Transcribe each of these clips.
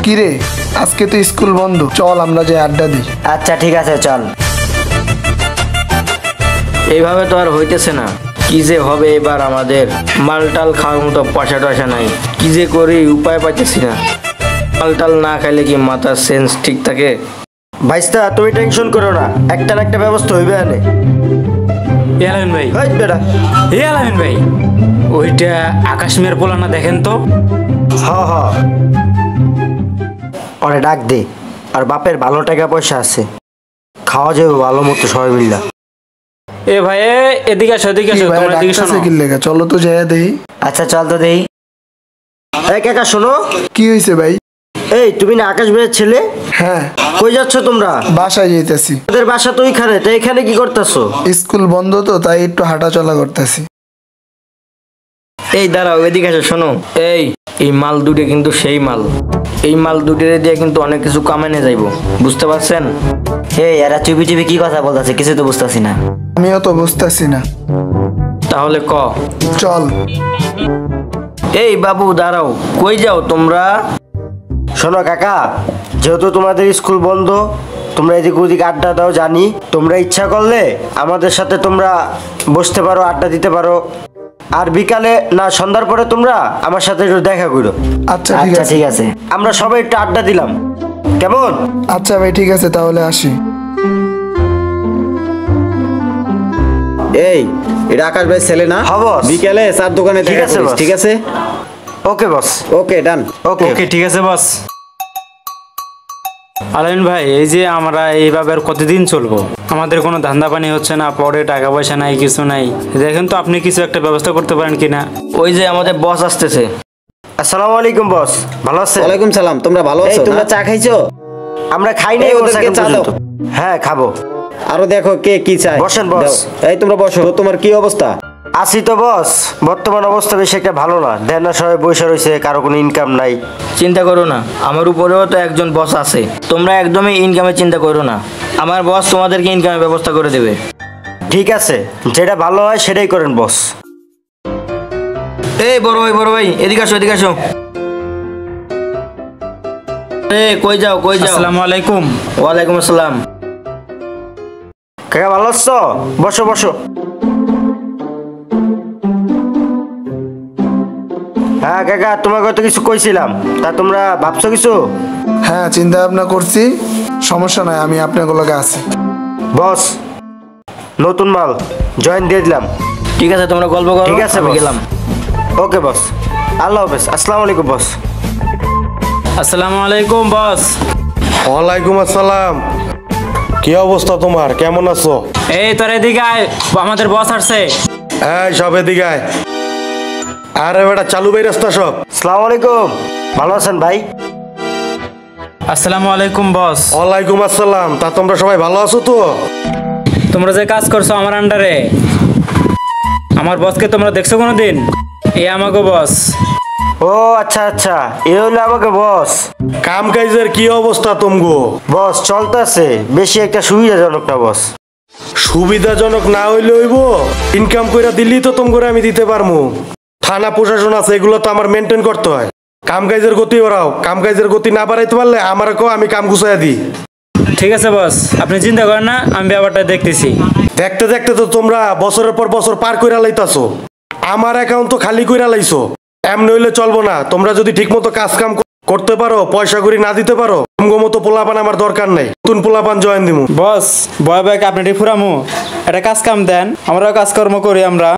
কিরে, আজকে তো স্কুল বন্ধ, চল আমরা যাই আড্ডা দিই। আচ্ছা ঠিক আছে চল। এইভাবে তো আর হইতেছে না। কি যে হবে এবার আমাদের? মালটাল খাওয়ার মতো পয়সা টয়সা নাই, কি যে করি উপায় পাইতেছি না। মালটাল না খাইলে কি মাথার সেন্স ঠিক থাকে? ভাইস্তা তুমি টেনশন করো না, একটা না একটা ব্যবস্থা হইবে আনে। আলামিন ভাই, এই বেটা, আলামিন ভাই, ওইটা আকাশ মেয়ের পোলা না? দেখেন তো। হ হ, ওরে ডাক দে। আর বাপের ভালো টাকা পয়সা আছে, খাওয়া যাবে ভালো মতো সবাই মিল্লা। এ ভাই এদিকে আসো, এদিকে কি আসো, ভাই, তোমরা এদিকে ডাকতেছে শোনো। কি লেগে? চলো তো যাই দেই। আচ্ছা চল তো দেই। এই কাকা শোনো। কি হয়েছে ভাই? এই তুমি না আকাশ ভাইয়ের ছেলে? হ্যাঁ, কই যাচ্ছ তোমরা? বাসায় যাইতেছি। তোদের বাসা তো ওইখানে, তো এখানে কি করতেছো? স্কুল বন্ধ তো, তাই একটু হাঁটা চলা করতেছি। এই দাঁড়াও, এদিকে আসো, শোনো। এই মাল দুটো কিন্তু সেই মাল। এই মাল দুটোরে দিয়ে কিন্তু অনেক কিছু কামাইনে যাইবো, বুঝতে পারছেন? এই এরা চুপি চুপি কি কথা বলতেছে, কিছু তো বুঝতেছি না। আমিও তো বুঝতেছি না। তাহলে চল। এই বাবু দাঁড়াও, কই যাও তোমরা? শোনো কাকা, যেহেতু তোমাদের স্কুল বন্ধ, তোমরা এদিক ওদিক আড্ডা দাও জানি। তোমরা ইচ্ছা করলে আমাদের সাথে তোমরা বসতে পারো, আড্ডা দিতে পারো। আর বিকালে না সন্ধ্যার পরে তোমরা আমার সাথে একটু দেখা করো। আচ্ছা ঠিক আছে। ঠিক আছে, আমরা সবাই একটু আড্ডা দিলাম, কেমন? আচ্ছা ভাই ঠিক আছে, তাহলে আসি। এই এটা আকাশ ভাই ছেলে না? হ্যাঁ, বস। বিকেলে চার দোকানে ঠিক দেখা আছে, করিস, বস। ঠিক আছে? ওকে বস। ওকে ডান। ওকে ওকে ঠিক আছে বস। আলামিন ভাই, এই যে আমরা এইভাবে আর কতদিন চলবো? আমাদের কোনো ধান্দা পানি হচ্ছে না, পরে টাকা পয়সা নাই, কিছু নাই। দেখেন তো আপনি কিছু একটা ব্যবস্থা করতে পারেন কিনা। ওই যে আমাদের বস আসতেছে। আসসালামু আলাইকুম বস, ভালো আছেন? ওয়ালাইকুম সালাম। তোমরা ভালো আছো? তোমরা চা খাইছো? আমরা খাই নাই, এই, বস, ওদেরকে এখন চা দাও। পর্যন্ত। হ্যাঁ খাবো। আরো দেখো কে কি চায়। বসেন, বস। দাও। এই তোমরা বসো। তো তোমার কি অবস্থা? আছি তো বস, বর্তমান অবস্থা বেশি একটা ভালো না। দেন না সবাই বসে রয়েছে, কারো কোনো ইনকাম নাই। চিন্তা করো না, আমার উপরেও তো একজন বস আছে। তোমরা একদমই ইনকামের চিন্তা করো না, আমার বস তোমাদেরকে ইনকামের ব্যবস্থা করে দেবে। ঠিক আছে, যেটা ভালো হয় সেটাই করেন বস। এই বড় ভাই এদিকে আসো, এদিকে আসো। কই যাও? আসসালামু আলাইকুম। ওয়ালাইকুম আসসালাম। কাকা ভালো আছো? বসো বসো। হ্যাঁ কাকা, তোমাকে তো কিছু কইছিলাম, তা তোমরা ভাবছো কিছু? হ্যাঁ, চিন্তা ভাবনা করছি, সমস্যা নাই, আমি আপনাগুলোকে আছি। বস, নতুন মাল জয়েন দিয়ে দিলাম। ঠিক আছে, তোমরা গল্প করো। ঠিক আছে, আমি বস। গেলাম। ওকে বস, আল্লাহ হাফেজ। আসসালামু আলাইকুম বস। আসসালামু আলাইকুম বস। ওয়ালাইকুম আসসালাম। কি অবস্থা তোমার, কেমন আছো? এই তোর এদিকে আয়, আমাদের বস আসছে। এই সব এদিকে আয়। আরে বেটা চালু ভাই রাস্তা সব। আসসালামু আলাইকুম, ভালো আছেন ভাই? আসসালামু আলাইকুম বস। ওয়ালাইকুম আসসালাম। তা তোমরা সবাই ভালো আছো তো? তোমরা যে কাজ করছো আমার আন্ডারে, আমার বসকে তোমরা দেখছো কোনোদিন? এই আমাকে বস। ও আচ্ছা আচ্ছা, এ হলো আমাকে বস। কাম কাজের কি অবস্থা তুমগো? বস চলতেছে, বেশি একটা সুবিধাজনক না বস। সুবিধাজনক না হইলে হইব, ইনকাম কইরা দিল্লি তো তোম করে আমি দিতে পারমু। থানা প্রশাসন আছে, এগুলো তো আমার মেনটেন করতে হয়। কাম কাজের গতি বাড়াও, কাম কাজের গতি না বাড়াইতে পারলে আমার কো, আমি কাম গুছাইয়া দিই। ঠিক আছে বস, আপনি চিন্তা করেন না, আমি ব্যাপারটা দেখতেছি। দেখতে দেখতে তো তোমরা বছরের পর বছর পার কইরা লাইতাছো, আমার অ্যাকাউন্ট তো খালি কইরা লাইছো। এমন হইলে চলবো না। তোমরা যদি ঠিক মতো কাজ কাম করতে পারো, পয়সা করি না দিতে পারো, তোমার মতো পোলাপান আমার দরকার নাই। নতুন পোলাপান জয়েন দিমু। বস বয় বয় আপনি ফুরামু, একটা কাজ কাম দেন, আমরাও কাজকর্ম করি আমরা।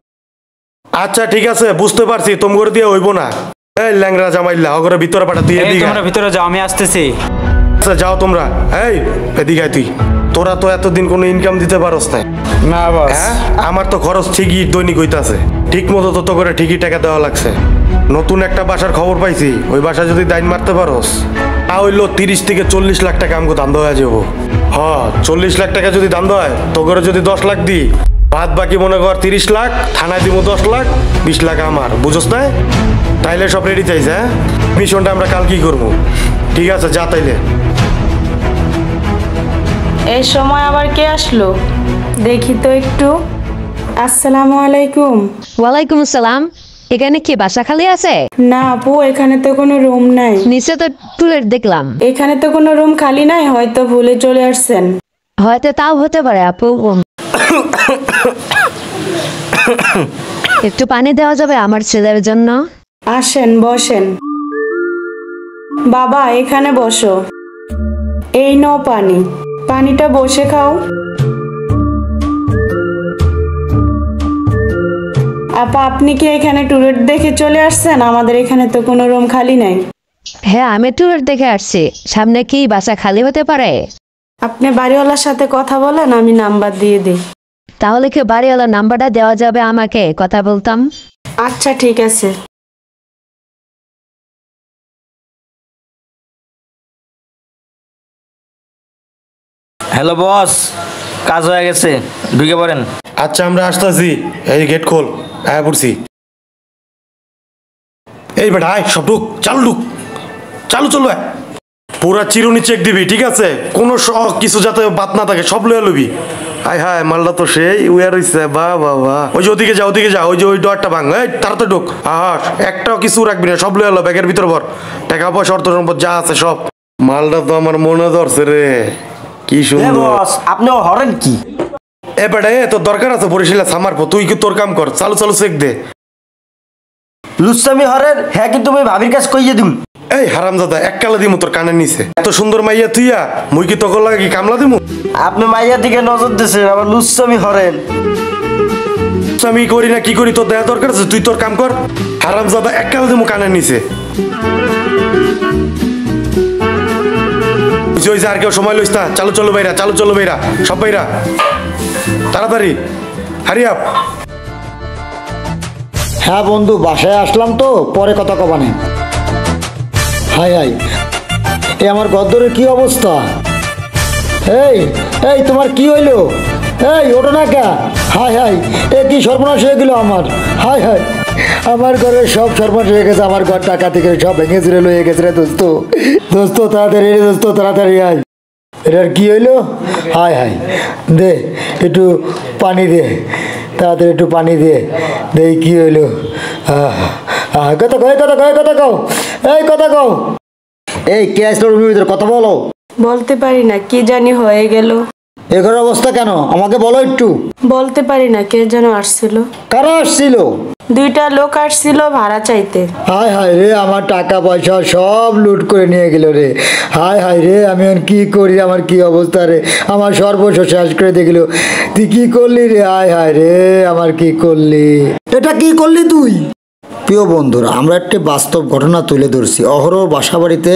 আচ্ছা ঠিক আছে, বুঝতে পারছি, তোমরা দিয়ে হইব না। এই ল্যাংরা জামাইল্লা, ওগরে ভিতরে পাঠা দিয়ে এই দিই। তোমরা ভিতরে যাও, আমি আসতেছি। আচ্ছা যাও তোমরা। এই এদিকে আয় তুই। তোরা তো এতদিন কোনো ইনকাম দিতে পারস না। না বস। হ্যাঁ, আমার তো খরচ ঠিকই দৈনিক হইতাছে, ঠিক মতো তো করে ঠিকই টাকা দেওয়া লাগছে। নতুন একটা বাসার খবর পাইছি, ওই বাসা যদি দাইন মারতে পারোস, তা হইলো 30 থেকে 40 লাখ টাকা আমাকে দাম দেওয়া যাবো। হ্যাঁ, 40 লাখ টাকা যদি দাম দেওয়া হয়, তো করে যদি 10 লাখ দিই, বাদ বাকি মনে কর 30 লাখ, থানায় দিব 10 লাখ, 20 লাখ আমার, বুঝোস না? তাইলে সব রেডি চাইছে। হ্যাঁ, মিশনটা আমরা কাল কি করবো? ঠিক আছে, যা তাইলে। এই সময় আবার কে আসলো দেখি তো একটু। আসসালামু আলাইকুম। ওয়ালাইকুম আসসালাম। এখানে কি বাসা খালি আছে? না আপু, এখানে তো কোনো রুম নাই। নিচে তো টুলেট দেখলাম। এখানে তো কোনো রুম খালি নাই, হয়তো ভুলে চলে আসছেন। হয়তো তাও হতে পারে আপু। একটু পানি দেওয়া যাবে আমার ছেলের জন্য? আসেন, বসেন। বাবা এখানে বসো। এই নাও পানি, পানিটা বসে খাও। আপা, আপনি কি এখানে টুলেট দেখে চলে আসছেন? আমাদের এখানে তো কোনো রুম খালি নাই। হ্যাঁ, আমি টুলেট দেখে আসছি। সামনে কি বাসা খালি হতে পারে? আপনি বাড়িওয়ালার সাথে কথা বলেন, আমি নাম্বার দিয়ে দিই। তাহলে কি বাড়িওয়ালার নাম্বারটা দেওয়া যাবে আমাকে? কথা বলতাম। আচ্ছা ঠিক আছে। হ্যালো বস, কাজ হয়ে গেছে, ঢুকে পড়েন। আচ্ছা আমরা আসতেছি, এই গেট খোল, আয়া পড়ছি। এই বেটা আয়, সব ঢুক, চালু ঢুক, চালু চলবে। পুরা চিরুনি চেক দিবি, ঠিক আছে? কোনো কিছু যাতে বাদ না থাকে, সব লয়ে লবি। আয় হায়, মালটা তো সেই উয়ার হইছে। বা বাবা, ওই যে ওদিকে যা, ওদিকে যা, ওই যে ওই ডোরটা ভাঙ। এই তাড়াতাড়ি ঢুক। আহার একটাও কিছু রাখবি না, সব লয়ে লো ব্যাগের ভিতর ভর। টাকা পয়সা অর্থ সম্পদ যা আছে সব। মালটা তো আমার মনে ধরছে রে, কি সুন্দর। বস আপনি হরেন কি? এ বেটা এ, তোর দরকার আছে বরিশালে সামার পর, তুই কি তোর কাম কর, চালু চালু চেক দে। লুচ্চামি হরেন, হ্যাঁ কিন্তু আমি ভাবির কাছে কইয়ে দিম। এই হারামজাদা, এক কালা দিমু তোর কানের নিচে। এত সুন্দর মাইয়া তুইয়া, মুই কি তোকে লাগে কি কামলা দিমু? আপনি মাইয়ার দিকে নজর দিচ্ছেন, আবার লুচ্চামি হরেন। আমি করি না কি করি, তোর দেয়া দরকার আছে, তুই তোর কাম কর। হারামজাদা, এক কালা দিমু কানের নিচে। ওই যে আর কেউ সময় লইস না, চালু চলো বাইরা, চালু চলো বাইরা, সব বাইরা তাড়াতাড়ি, হারি আপ। হ্যাঁ বন্ধু, বাসায় আসলাম তো, পরে কথা কবানে। হাই হাই, এ আমার গদ্দরের কি অবস্থা? এই এই তোমার কি হইলো? এই ওঠো না কে? হাই হাই, এ কি সর্বনাশ হয়ে গেল আমার। হাই হাই, আমার ঘরের সব সর্বনাশ হয়ে গেছে। আমার ঘর টাকা থেকে সব ভেঙে চুরে লয়ে গেছে রে দোস্ত। দোস্ত তাড়াতাড়ি রে দোস্ত, তাড়াতাড়ি আয়। এটার কি হইলো? হাই হাই, দে একটু পানি দে, তাড়াতাড়ি একটু পানি দে, দে কি হইলো। কথা কও, কথা কও, কথা কও, এই কথা কও। এই কে আসলো রুমের ভিতরে? কথা বলো। বলতে পারি না, কি জানি হয়ে গেল। এ ঘরের অবস্থা কেন আমাকে বলো একটু। বলতে পারি না, কে যেন আসছিল। কারা আসছিল? দুইটা লোক আসছিল ভাড়া চাইতে। হায় হায় রে, আমার টাকা পয়সা সব লুট করে নিয়ে গেল রে। হায় হায় রে, আমি এখন কি করি, আমার কি অবস্থা রে, আমার সর্বস্ব শেষ করে দিয়ে গেল। তুই কি করলি রে? হায় হায় রে, আমার কি করলি, এটা কি করলি তুই? প্রিয় বন্ধুরা, আমরা একটি বাস্তব ঘটনা তুলে ধরছি। অহরহ বাসা বাড়িতে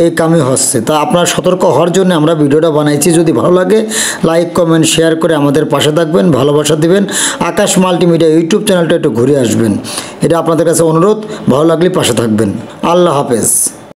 এই কামই হচ্ছে, তা আপনারা সতর্ক হওয়ার জন্য আমরা ভিডিওটা বানাইছি। যদি ভালো লাগে লাইক কমেন্ট শেয়ার করে আমাদের পাশে থাকবেন, ভালোবাসা দিবেন। আকাশ মাল্টিমিডিয়া ইউটিউব চ্যানেলটা একটু ঘুরে আসবেন, এটা আপনাদের কাছে অনুরোধ। ভালো লাগলে পাশে থাকবেন। আল্লাহ হাফেজ।